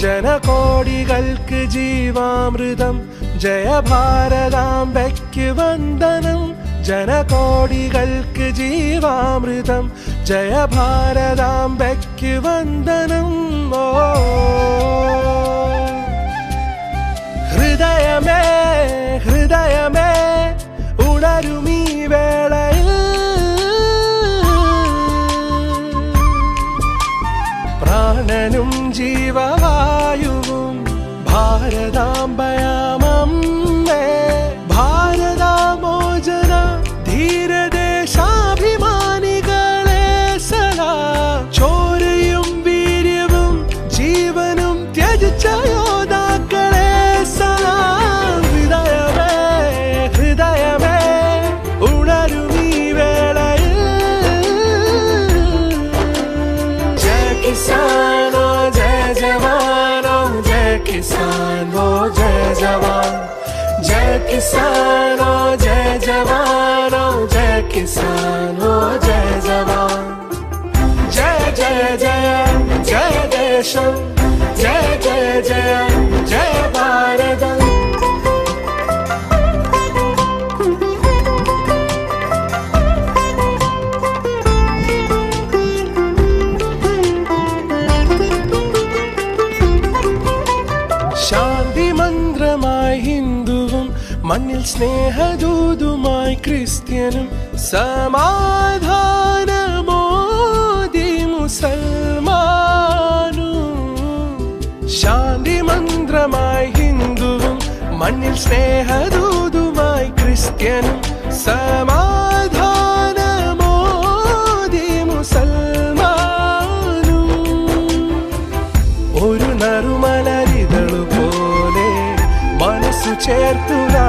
ജനകോടികൾക്ക് ജീവാമൃതം ജയ ഭാരതാംബയ്ക്ക് വന്ദനം. ജനകോടികൾക്ക് ജീവാമൃതം ജയ ഭാരതാംബയ്ക്ക് വന്ദനം. ഓ ഹൃദയമേ ഹൃദയമേ ഉണരുമീ വേളയിൽ പ്രാണനും ജീവവായുവും ഭാരതാംബയാമമ്മേ. ഭാരതാമോചന ധീരദേശാഭിമാനികളെ സദാ ചോരയും വീര്യവും ജീവനും ത്യജിച്ച യോദ്ധാക്കളെ സദാ. ഹൃദയമേ ഹൃദയമേ ഉണരുമീ വേളയിൽ ജയ കിസാനോ ജയ ജവാനോ ജയ കിസാനോ ജയ ജവാൻ. जय किसानो जय जवानो जय किसानो जय जवान. जय जय जय जय देशम जय जय जय जय भारतम. ശാന്തി മന്ത്രമായി ഹിന്ദുവും മണ്ണിൽ സ്നേഹദൂതുമായി ക്രിസ്ത്യനും സമാധാനമോദി മുസൽമാനും. ശാന്തി മന്ത്രമായി ഹിന്ദുവും മണ്ണിൽ സ്നേഹദൂതുമായി ക്രിസ്ത്യനും സമാധാനമോദി മുസൽമാനും. ഒരു നറുമലരിതളു പോലെ മനസ്സു ചേർത്തുരാ